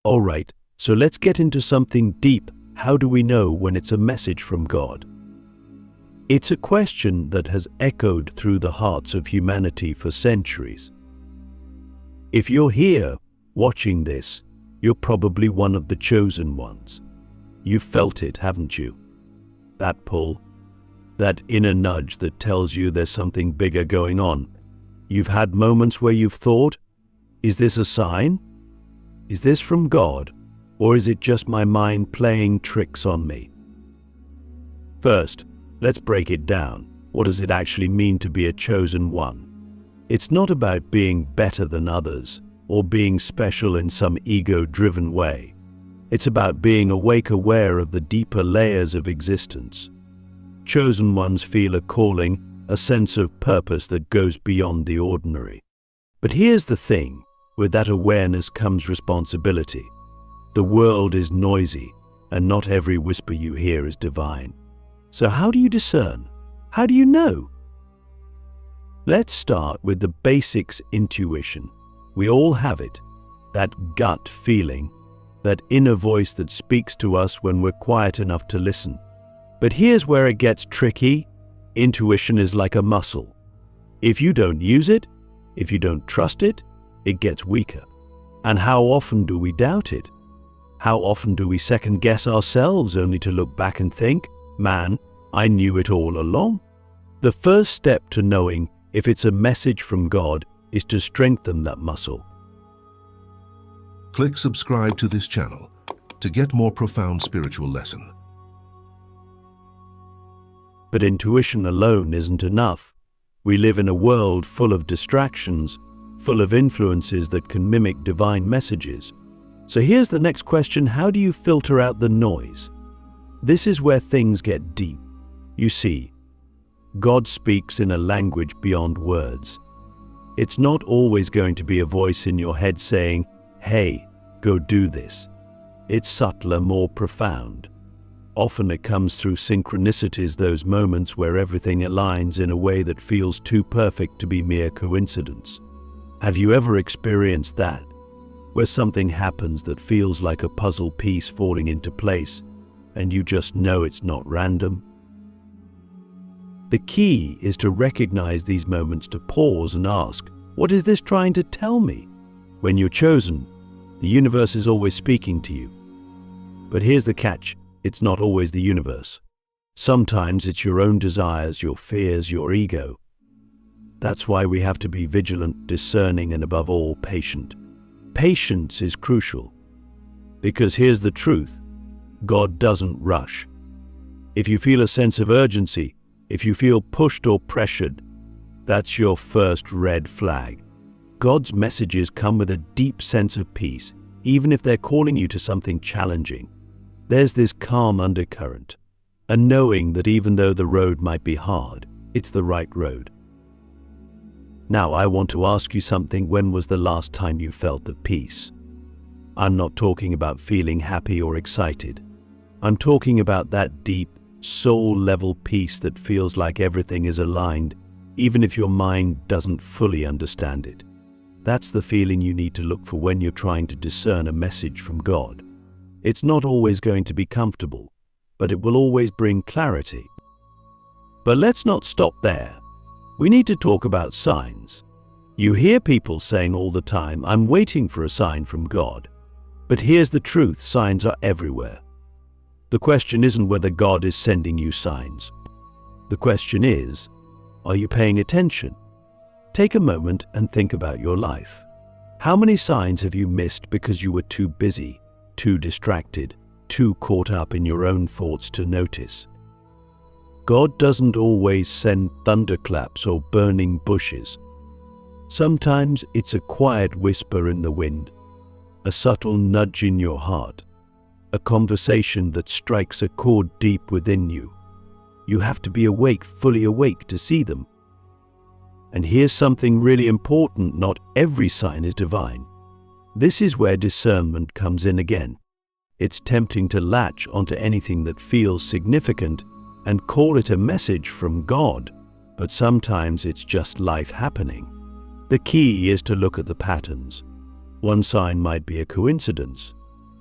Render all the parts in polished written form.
All right, so let's get into something deep. How do we know when it's a message from God? It's a question that has echoed through the hearts of humanity for centuries. If you're here, watching this, you're probably one of the chosen ones. You've felt it, haven't you? That pull, that inner nudge that tells you there's something bigger going on. You've had moments where you've thought, is this a sign? Is this from God? Or is it just my mind playing tricks on me? First, let's break it down. What does it actually mean to be a chosen one? It's not about being better than others or being special in some ego-driven way. It's about being awake, aware of the deeper layers of existence. Chosen ones feel a calling, a sense of purpose that goes beyond the ordinary. But here's the thing, with that awareness comes responsibility. The world is noisy, and not every whisper you hear is divine. So how do you discern? How do you know? Let's start with the basics: intuition. We all have it, that gut feeling, that inner voice that speaks to us when we're quiet enough to listen. But here's where it gets tricky. Intuition is like a muscle. If you don't use it, if you don't trust it, it gets weaker. And how often do we doubt it? How often do we second guess ourselves only to look back and think, man, I knew it all along? The first step to knowing if it's a message from God is to strengthen that muscle. Click subscribe to this channel to get more profound spiritual lesson. But intuition alone isn't enough. We live in a world full of distractions, full of influences that can mimic divine messages. So here's the next question: how do you filter out the noise? This is where things get deep. You see, God speaks in a language beyond words. It's not always going to be a voice in your head saying, hey, go do this. It's subtler, more profound. Often it comes through synchronicities, those moments where everything aligns in a way that feels too perfect to be mere coincidence. Have you ever experienced that? Where something happens that feels like a puzzle piece falling into place, and you just know it's not random? The key is to recognize these moments, to pause and ask, what is this trying to tell me? When you're chosen, the universe is always speaking to you. But here's the catch: it's not always the universe. Sometimes it's your own desires, your fears, your ego. That's why we have to be vigilant, discerning, and above all, patient. Patience is crucial. Because here's the truth: God doesn't rush. If you feel a sense of urgency, if you feel pushed or pressured, that's your first red flag. God's messages come with a deep sense of peace, even if they're calling you to something challenging. There's this calm undercurrent, a knowing that even though the road might be hard, it's the right road. Now, I want to ask you something. When was the last time you felt at peace? I'm not talking about feeling happy or excited. I'm talking about that deep, soul-level peace that feels like everything is aligned, even if your mind doesn't fully understand it. That's the feeling you need to look for when you're trying to discern a message from God. It's not always going to be comfortable, but it will always bring clarity. But let's not stop there. We need to talk about signs. You hear people saying all the time, I'm waiting for a sign from God. But here's the truth: signs are everywhere. The question isn't whether God is sending you signs. The question is, are you paying attention? Take a moment and think about your life. How many signs have you missed because you were too busy, too distracted, too caught up in your own thoughts to notice? God doesn't always send thunderclaps or burning bushes. Sometimes it's a quiet whisper in the wind, a subtle nudge in your heart, a conversation that strikes a chord deep within you. You have to be awake, fully awake, to see them. And here's something really important: not every sign is divine. This is where discernment comes in again. It's tempting to latch onto anything that feels significant and call it a message from God, but sometimes it's just life happening. The key is to look at the patterns. One sign might be a coincidence,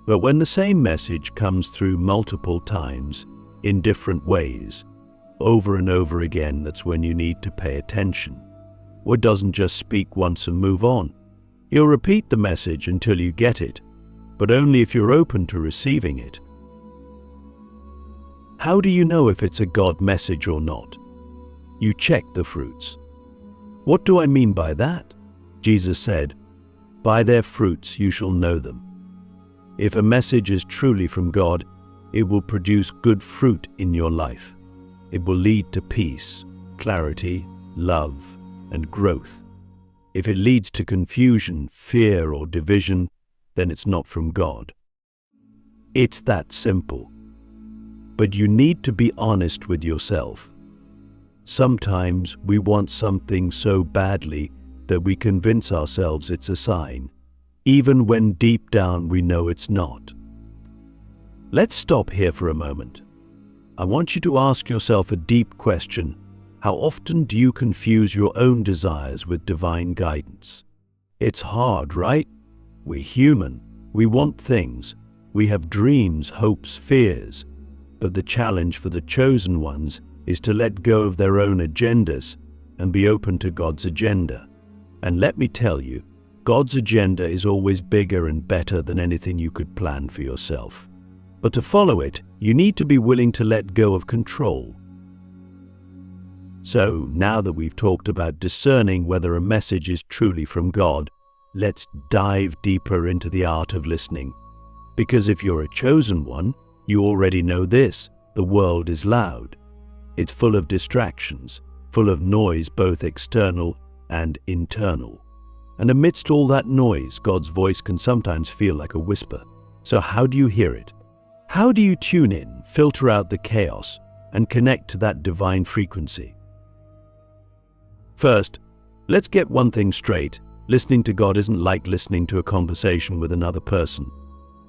But when the same message comes through multiple times, in different ways, over and over again, that's when you need to pay attention. God doesn't just speak once and move on. He'll repeat the message until you get it, but only if you're open to receiving it. How do you know if it's a God message or not? You check the fruits. What do I mean by that? Jesus said, "By their fruits you shall know them." If a message is truly from God, it will produce good fruit in your life. It will lead to peace, clarity, love, and growth. If it leads to confusion, fear, or division, then it's not from God. It's that simple. But you need to be honest with yourself. Sometimes we want something so badly that we convince ourselves it's a sign, even when deep down we know it's not. Let's stop here for a moment. I want you to ask yourself a deep question. How often do you confuse your own desires with divine guidance? It's hard, right? We're human. We want things. We have dreams, hopes, fears. But the challenge for the chosen ones is to let go of their own agendas and be open to God's agenda. And let me tell you, God's agenda is always bigger and better than anything you could plan for yourself. But to follow it, you need to be willing to let go of control. So, now that we've talked about discerning whether a message is truly from God, let's dive deeper into the art of listening. Because if you're a chosen one, you already know this: the world is loud. It's full of distractions, full of noise, both external and internal. And amidst all that noise, God's voice can sometimes feel like a whisper. So how do you hear it? How do you tune in, filter out the chaos, and connect to that divine frequency? First, let's get one thing straight. Listening to God isn't like listening to a conversation with another person.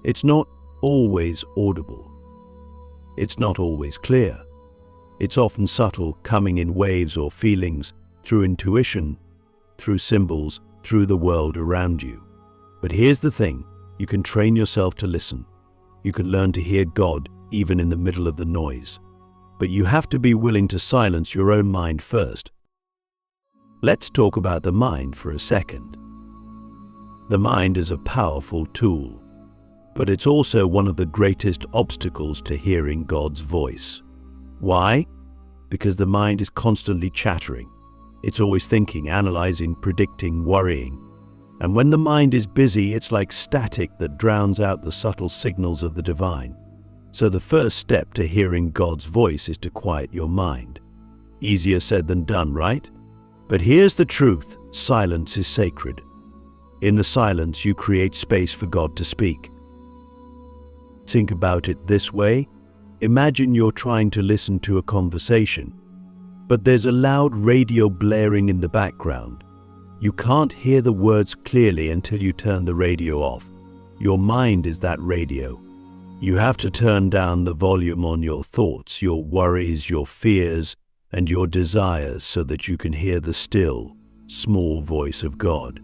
It's not always audible. It's not always clear. It's often subtle, coming in waves or feelings, through intuition, through symbols, through the world around you. But here's the thing, you can train yourself to listen. You can learn to hear God even in the middle of the noise. But you have to be willing to silence your own mind first. Let's talk about the mind for a second. The mind is a powerful tool, but it's also one of the greatest obstacles to hearing God's voice. Why? Because the mind is constantly chattering. It's always thinking, analyzing, predicting, worrying. And when the mind is busy, it's like static that drowns out the subtle signals of the divine. So the first step to hearing God's voice is to quiet your mind. Easier said than done, right? But here's the truth: silence is sacred. In the silence, you create space for God to speak. Think about it this way. Imagine you're trying to listen to a conversation, but there's a loud radio blaring in the background. You can't hear the words clearly until you turn the radio off. Your mind is that radio. You have to turn down the volume on your thoughts, your worries, your fears, and your desires so that you can hear the still, small voice of God.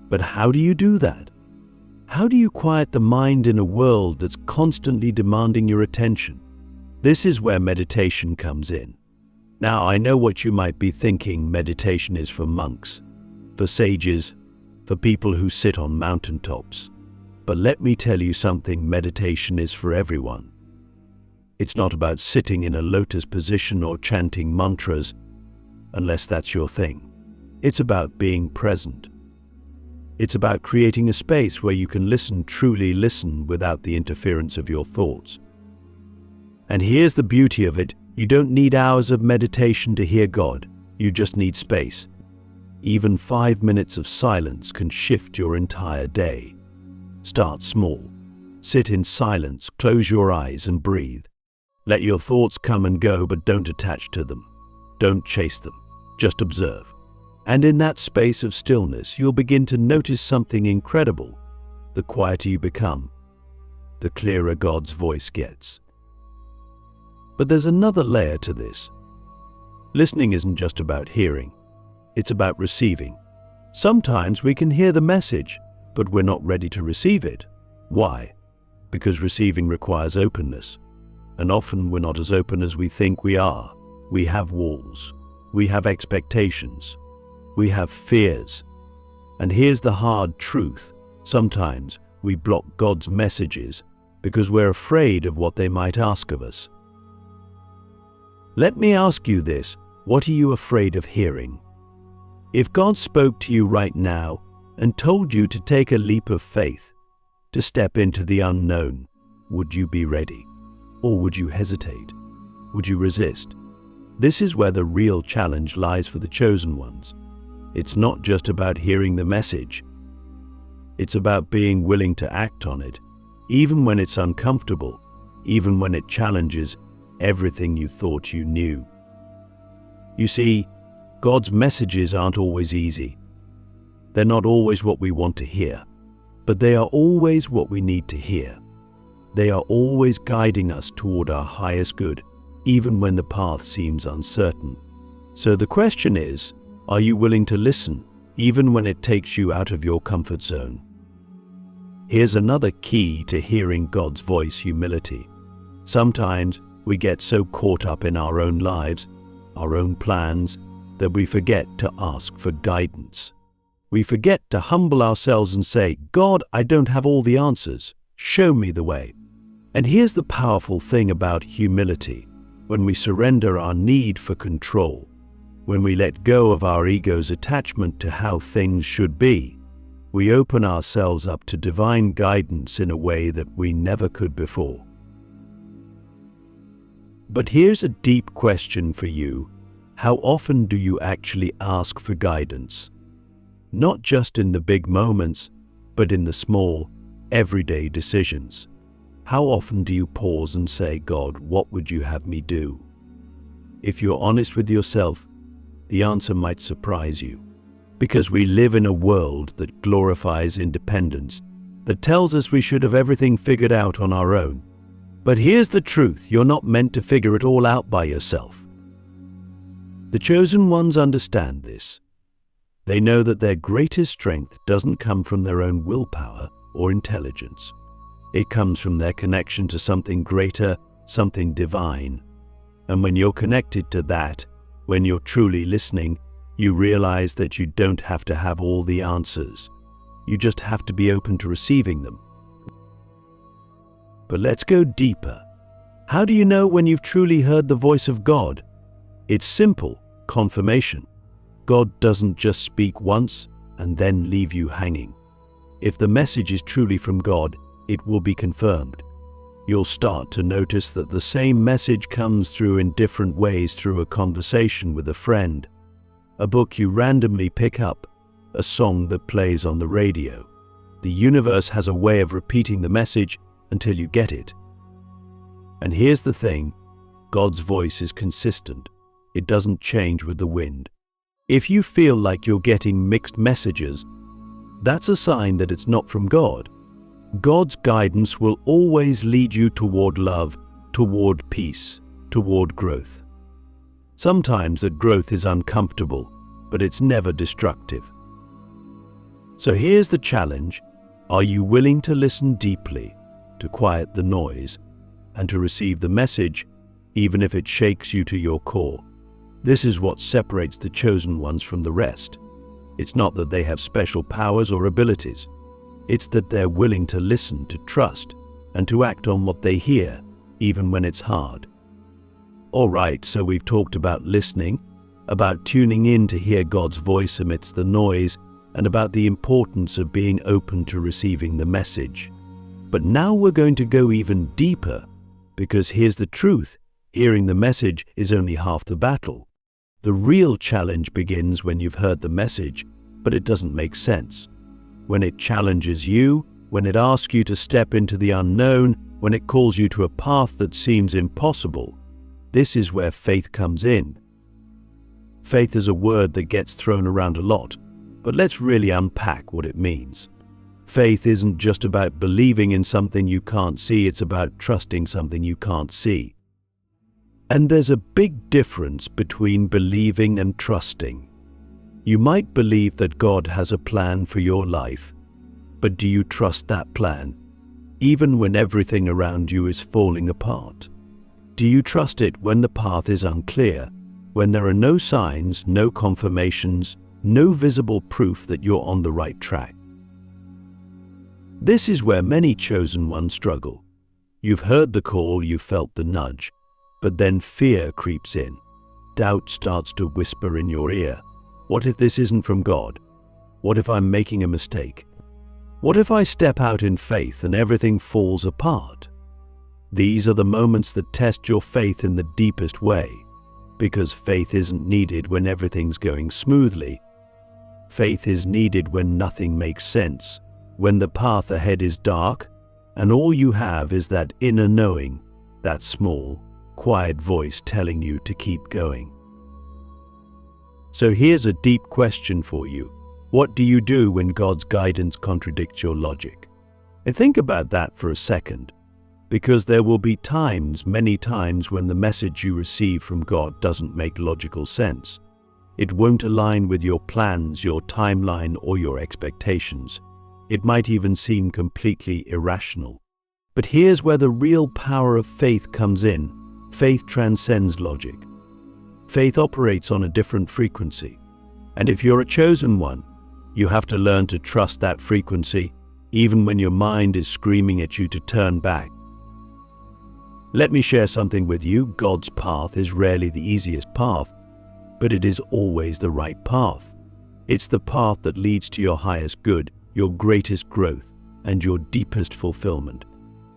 But how do you do that? How do you quiet the mind in a world that's constantly demanding your attention? This is where meditation comes in. Now, I know what you might be thinking: meditation is for monks, for sages, for people who sit on mountaintops. But let me tell you something, meditation is for everyone. It's not about sitting in a lotus position or chanting mantras, unless that's your thing. It's about being present. It's about creating a space where you can listen, truly listen, without the interference of your thoughts. And here's the beauty of it: you don't need hours of meditation to hear God, you just need space. Even 5 minutes of silence can shift your entire day. Start small. Sit in silence, close your eyes and breathe. Let your thoughts come and go, but don't attach to them. Don't chase them. Just observe. And in that space of stillness, you'll begin to notice something incredible. The quieter you become, the clearer God's voice gets. But there's another layer to this. Listening isn't just about hearing. It's about receiving. Sometimes we can hear the message, but we're not ready to receive it. Why? because receiving requires openness. And often we're not as open as we think we are. We have walls. We have expectations. We have fears. And here's the hard truth. Sometimes we block God's messages because we're afraid of what they might ask of us. Let me ask you this. What are you afraid of hearing? If God spoke to you right now and told you to take a leap of faith, to step into the unknown, would you be ready? Or would you hesitate? Would you resist? This is where the real challenge lies for the chosen ones. It's not just about hearing the message. It's about being willing to act on it, even when it's uncomfortable, even when it challenges everything you thought you knew. You see, God's messages aren't always easy. They're not always what we want to hear, but they are always what we need to hear. They are always guiding us toward our highest good, even when the path seems uncertain. So the question is, are you willing to listen, even when it takes you out of your comfort zone? Here's another key to hearing God's voice: humility. Sometimes we get so caught up in our own lives, our own plans, that we forget to ask for guidance. We forget to humble ourselves and say, God, I don't have all the answers. Show me the way. And here's the powerful thing about humility. When we surrender our need for control, when we let go of our ego's attachment to how things should be, we open ourselves up to divine guidance in a way that we never could before. But here's a deep question for you. How often do you actually ask for guidance? Not just in the big moments, but in the small, everyday decisions. How often do you pause and say, God, what would you have me do? If you're honest with yourself, the answer might surprise you. Because we live in a world that glorifies independence, that tells us we should have everything figured out on our own. But here's the truth, you're not meant to figure it all out by yourself. The chosen ones understand this. They know that their greatest strength doesn't come from their own willpower or intelligence. It comes from their connection to something greater, something divine. And when you're connected to that, when you're truly listening, you realize that you don't have to have all the answers. You just have to be open to receiving them. But let's go deeper. How do you know when you've truly heard the voice of God? It's simple: confirmation. God doesn't just speak once and then leave you hanging. If the message is truly from God, it will be confirmed. You'll start to notice that the same message comes through in different ways, through a conversation with a friend, a book you randomly pick up, a song that plays on the radio. The universe has a way of repeating the message until you get it. And here's the thing, God's voice is consistent. It doesn't change with the wind. If you feel like you're getting mixed messages, that's a sign that it's not from God. God's guidance will always lead you toward love, toward peace, toward growth. Sometimes that growth is uncomfortable, but it's never destructive. So here's the challenge. Are you willing to listen deeply, to quiet the noise, and to receive the message, even if it shakes you to your core? This is what separates the chosen ones from the rest. It's not that they have special powers or abilities. It's that they're willing to listen, to trust, and to act on what they hear, even when it's hard. All right, so we've talked about listening, about tuning in to hear God's voice amidst the noise, and about the importance of being open to receiving the message. But now we're going to go even deeper, because here's the truth, hearing the message is only half the battle. The real challenge begins when you've heard the message, but it doesn't make sense. When it challenges you, when it asks you to step into the unknown, when it calls you to a path that seems impossible, this is where faith comes in. Faith is a word that gets thrown around a lot, but let's really unpack what it means. Faith isn't just about believing in something you can't see, it's about trusting something you can't see. And there's a big difference between believing and trusting. You might believe that God has a plan for your life, but do you trust that plan? even when everything around you is falling apart? Do you trust it when the path is unclear, when there are no signs, no confirmations, no visible proof that you're on the right track? This is where many chosen ones struggle. You've heard the call, you've felt the nudge, but then fear creeps in. Doubt starts to whisper in your ear. What if this isn't from God? What if I'm making a mistake? What if I step out in faith and everything falls apart? These are the moments that test your faith in the deepest way, because faith isn't needed when everything's going smoothly. Faith is needed when nothing makes sense, when the path ahead is dark, and all you have is that inner knowing, that small, quiet voice telling you to keep going. So here's a deep question for you. What do you do when God's guidance contradicts your logic? And think about that for a second, because there will be times, many times, when the message you receive from God doesn't make logical sense. It won't align with your plans, your timeline, or your expectations. It might even seem completely irrational. But here's where the real power of faith comes in. Faith transcends logic. Faith operates on a different frequency. And if you're a chosen one, you have to learn to trust that frequency, even when your mind is screaming at you to turn back. Let me share something with you. God's path is rarely the easiest path, but it is always the right path. It's the path that leads to your highest good, your greatest growth, and your deepest fulfillment.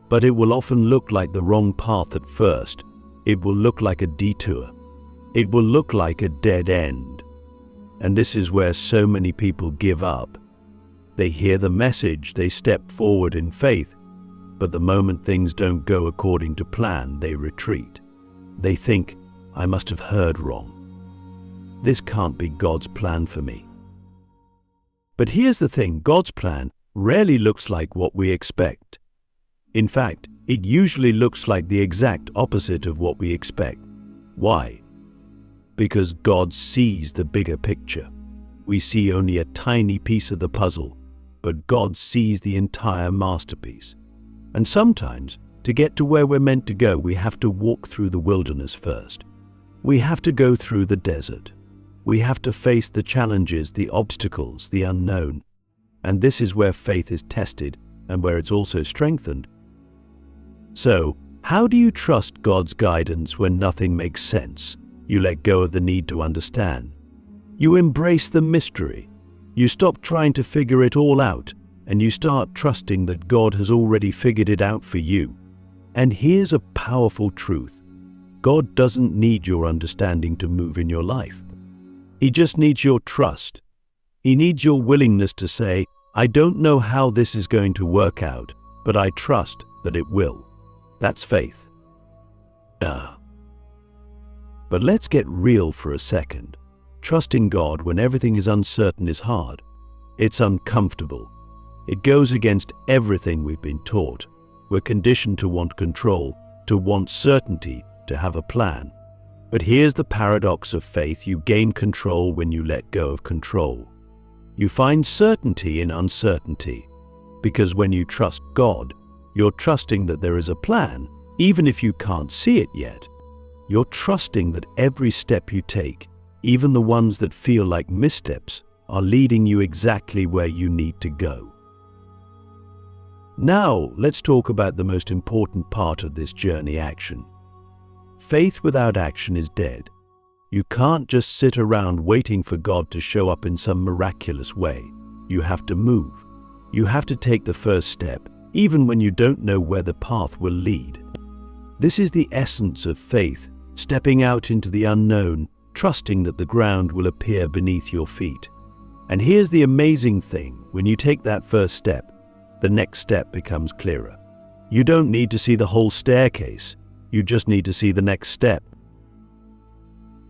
But it will often look like the wrong path at first. It will look like a detour. It will look like a dead end. And this is where so many people give up. They hear the message, they step forward in faith, but the moment things don't go according to plan, they retreat. They think, I must have heard wrong. This can't be God's plan for me. But here's the thing, God's plan rarely looks like what we expect. In fact, it usually looks like the exact opposite of what we expect. Why? Because God sees the bigger picture. We see only a tiny piece of the puzzle, but God sees the entire masterpiece. And sometimes, to get to where we're meant to go, we have to walk through the wilderness first. We have to go through the desert. We have to face the challenges, the obstacles, the unknown. And this is where faith is tested and where it's also strengthened. So, how do you trust God's guidance when nothing makes sense? You let go of the need to understand. You embrace the mystery. You stop trying to figure it all out, and you start trusting that God has already figured it out for you. And here's a powerful truth. God doesn't need your understanding to move in your life. He just needs your trust. He needs your willingness to say, I don't know how this is going to work out, but I trust that it will. That's faith. But let's get real for a second. Trusting God when everything is uncertain is hard. It's uncomfortable. It goes against everything we've been taught. We're conditioned to want control, to want certainty, to have a plan. But here's the paradox of faith. You gain control when you let go of control. You find certainty in uncertainty. Because when you trust God, you're trusting that there is a plan, even if you can't see it yet. You're trusting that every step you take, even the ones that feel like missteps, are leading you exactly where you need to go. Now, let's talk about the most important part of this journey: action. Faith without action is dead. You can't just sit around waiting for God to show up in some miraculous way. You have to move. You have to take the first step, even when you don't know where the path will lead. This is the essence of faith, stepping out into the unknown, trusting that the ground will appear beneath your feet. And here's the amazing thing: when you take that first step, the next step becomes clearer. You don't need to see the whole staircase. You just need to see the next step.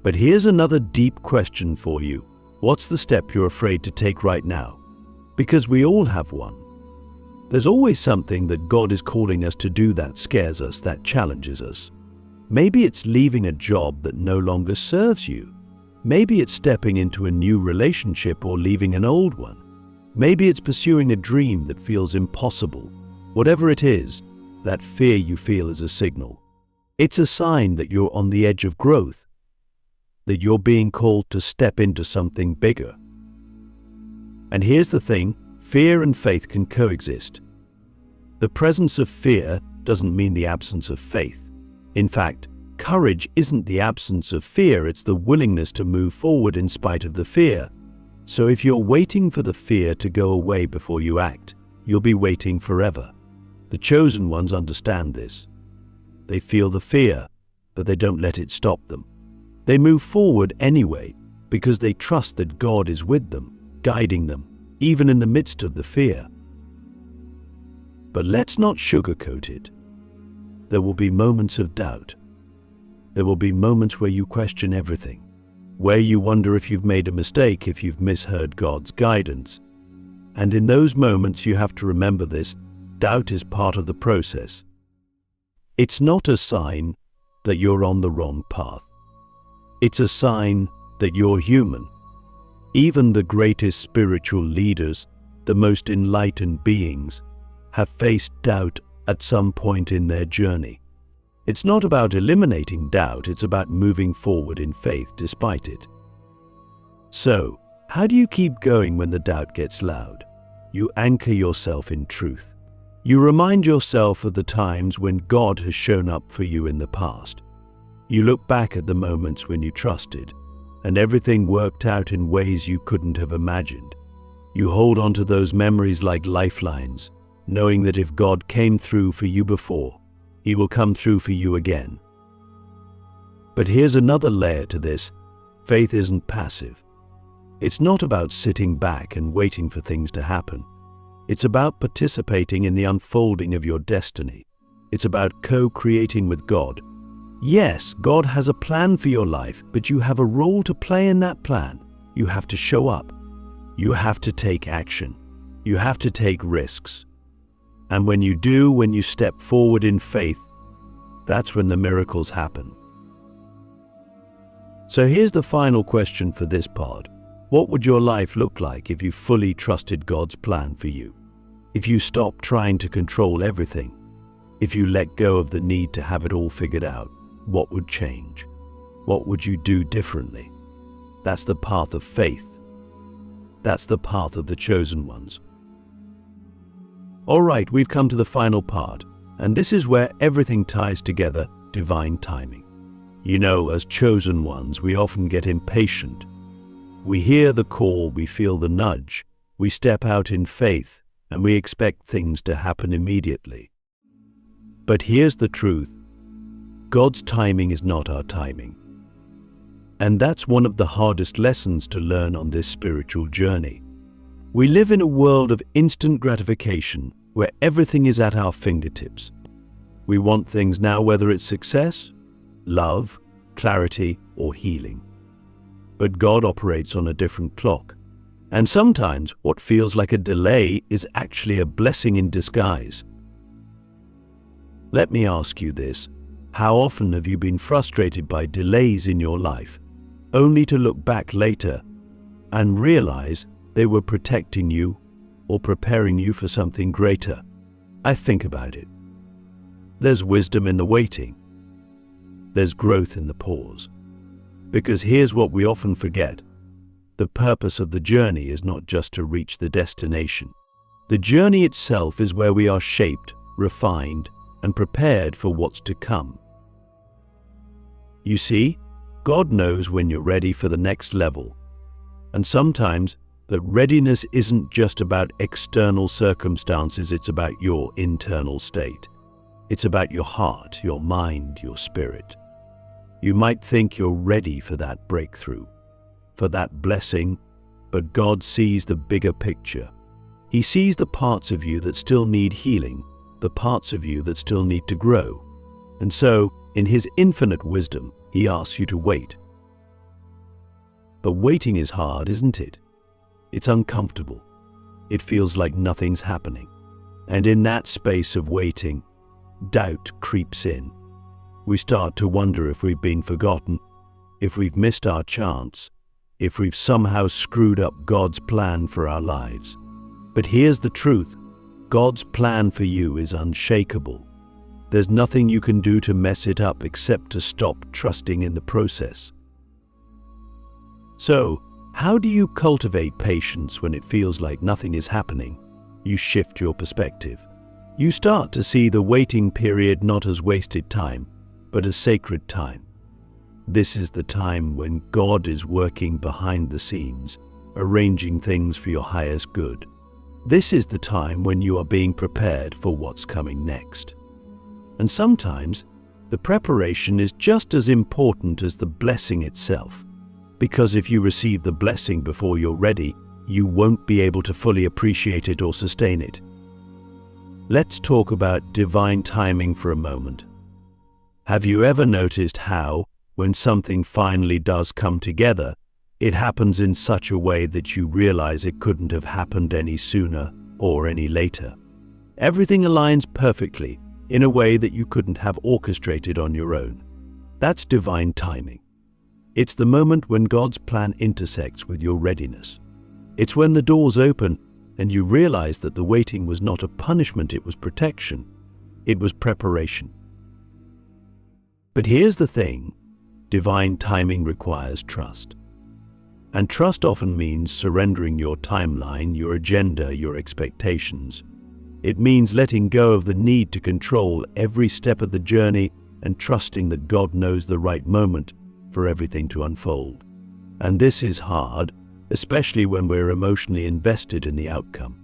But here's another deep question for you. What's the step you're afraid to take right now? Because we all have one. There's always something that God is calling us to do that scares us, that challenges us. Maybe it's leaving a job that no longer serves you. Maybe it's stepping into a new relationship or leaving an old one. Maybe it's pursuing a dream that feels impossible. Whatever it is, that fear you feel is a signal. It's a sign that you're on the edge of growth, that you're being called to step into something bigger. And here's the thing, fear and faith can coexist. The presence of fear doesn't mean the absence of faith. In fact, courage isn't the absence of fear, it's the willingness to move forward in spite of the fear. So if you're waiting for the fear to go away before you act, you'll be waiting forever. The chosen ones understand this. They feel the fear, but they don't let it stop them. They move forward anyway because they trust that God is with them, guiding them, even in the midst of the fear. But let's not sugarcoat it. There will be moments of doubt. There will be moments where you question everything, where you wonder if you've made a mistake, if you've misheard God's guidance. And in those moments you have to remember this, doubt is part of the process. It's not a sign that you're on the wrong path. It's a sign that you're human. Even the greatest spiritual leaders, the most enlightened beings, have faced doubt at some point in their journey. It's not about eliminating doubt, it's about moving forward in faith despite it. So, how do you keep going when the doubt gets loud? You anchor yourself in truth. You remind yourself of the times when God has shown up for you in the past. You look back at the moments when you trusted, and everything worked out in ways you couldn't have imagined. You hold on to those memories like lifelines, knowing that if God came through for you before, He will come through for you again. But here's another layer to this. Faith isn't passive. It's not about sitting back and waiting for things to happen. It's about participating in the unfolding of your destiny. It's about co-creating with God. Yes, God has a plan for your life, but you have a role to play in that plan. You have to show up. You have to take action. You have to take risks. And when you do, when you step forward in faith, that's when the miracles happen. So here's the final question for this pod. What would your life look like if you fully trusted God's plan for you? If you stopped trying to control everything? If you let go of the need to have it all figured out? What would change? What would you do differently? That's the path of faith. That's the path of the chosen ones. All right, we've come to the final part, and this is where everything ties together, divine timing. You know, as chosen ones, we often get impatient. We hear the call, we feel the nudge, we step out in faith, and we expect things to happen immediately. But here's the truth. God's timing is not our timing. And that's one of the hardest lessons to learn on this spiritual journey. We live in a world of instant gratification where everything is at our fingertips. We want things now, whether it's success, love, clarity, or healing. But God operates on a different clock. And sometimes what feels like a delay is actually a blessing in disguise. Let me ask you this. How often have you been frustrated by delays in your life, only to look back later and realize they were protecting you or preparing you for something greater? I think about it. There's wisdom in the waiting. There's growth in the pause. Because here's what we often forget. The purpose of the journey is not just to reach the destination. The journey itself is where we are shaped, refined, and prepared for what's to come. You see, God knows when you're ready for the next level. And sometimes that readiness isn't just about external circumstances, it's about your internal state. It's about your heart, your mind, your spirit. You might think you're ready for that breakthrough, for that blessing, but God sees the bigger picture. He sees the parts of you that still need healing, the parts of you that still need to grow. And so, in His infinite wisdom, He asks you to wait. But waiting is hard, isn't it? It's uncomfortable. It feels like nothing's happening. And in that space of waiting, doubt creeps in. We start to wonder if we've been forgotten, if we've missed our chance, if we've somehow screwed up God's plan for our lives. But here's the truth. God's plan for you is unshakable. There's nothing you can do to mess it up except to stop trusting in the process. So, how do you cultivate patience when it feels like nothing is happening? You shift your perspective. You start to see the waiting period not as wasted time, but as sacred time. This is the time when God is working behind the scenes, arranging things for your highest good. This is the time when you are being prepared for what's coming next. And sometimes, the preparation is just as important as the blessing itself. Because if you receive the blessing before you're ready, you won't be able to fully appreciate it or sustain it. Let's talk about divine timing for a moment. Have you ever noticed how, when something finally does come together, it happens in such a way that you realize it couldn't have happened any sooner or any later? Everything aligns perfectly in a way that you couldn't have orchestrated on your own. That's divine timing. It's the moment when God's plan intersects with your readiness. It's when the doors open and you realize that the waiting was not a punishment, it was protection. It was preparation. But here's the thing, divine timing requires trust. And trust often means surrendering your timeline, your agenda, your expectations. It means letting go of the need to control every step of the journey and trusting that God knows the right moment for everything to unfold. And this is hard, especially when we're emotionally invested in the outcome.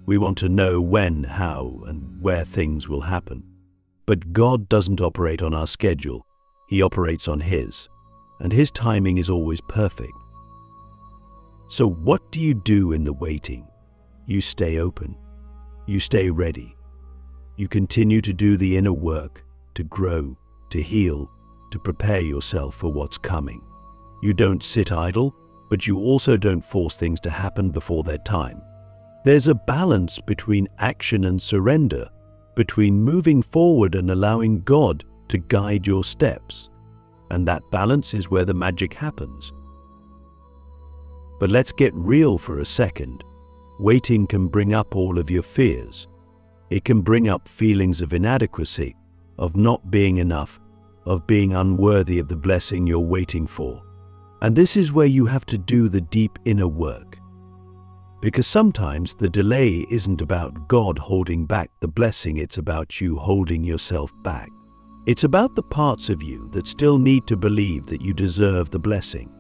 We want to know when, how, and where things will happen. But God doesn't operate on our schedule. He operates on His, and His timing is always perfect. So what do you do in the waiting? You stay open. You stay ready. You continue to do the inner work, to grow, to heal, to prepare yourself for what's coming. You don't sit idle, but you also don't force things to happen before their time. There's a balance between action and surrender, between moving forward and allowing God to guide your steps. And that balance is where the magic happens. But let's get real for a second. Waiting can bring up all of your fears. It can bring up feelings of inadequacy, of not being enough, of being unworthy of the blessing you're waiting for. And this is where you have to do the deep inner work. Because sometimes the delay isn't about God holding back the blessing, it's about you holding yourself back. It's about the parts of you that still need to believe that you deserve the blessing.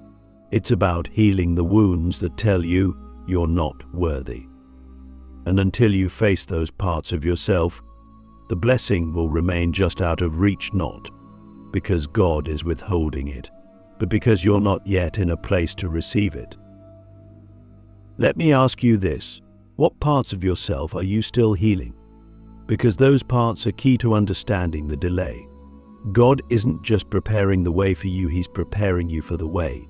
It's about healing the wounds that tell you you're not worthy. And until you face those parts of yourself, the blessing will remain just out of reach, not because God is withholding it, but because you're not yet in a place to receive it. Let me ask you this, what parts of yourself are you still healing? Because those parts are key to understanding the delay. God isn't just preparing the way for you, He's preparing you for the way.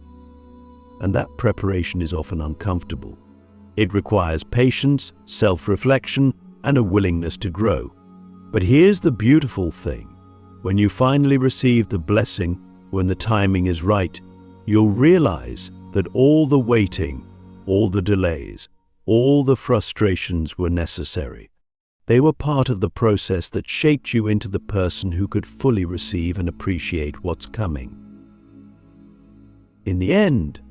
And that preparation is often uncomfortable. It requires patience, self-reflection, and a willingness to grow. But here's the beautiful thing. When you finally receive the blessing, when the timing is right, you'll realize that all the waiting, all the delays, all the frustrations were necessary. They were part of the process that shaped you into the person who could fully receive and appreciate what's coming. In the end,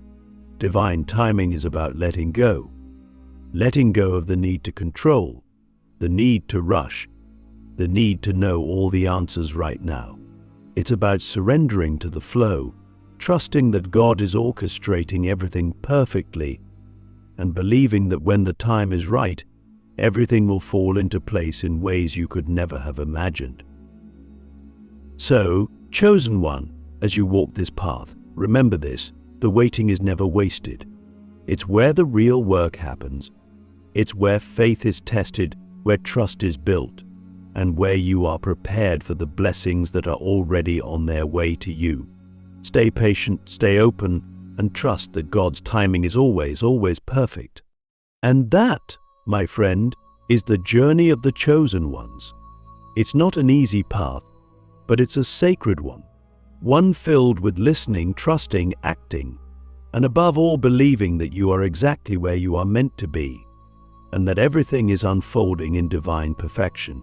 divine timing is about letting go of the need to control, the need to rush, the need to know all the answers right now. It's about surrendering to the flow, trusting that God is orchestrating everything perfectly, and believing that when the time is right, everything will fall into place in ways you could never have imagined. So, chosen one, as you walk this path, remember this, the waiting is never wasted. It's where the real work happens. It's where faith is tested, where trust is built, and where you are prepared for the blessings that are already on their way to you. Stay patient, stay open, and trust that God's timing is always, always perfect. And that, my friend, is the journey of the chosen ones. It's not an easy path, but it's a sacred one filled with listening, trusting, acting, and above all believing that you are exactly where you are meant to be. and that everything is unfolding in divine perfection.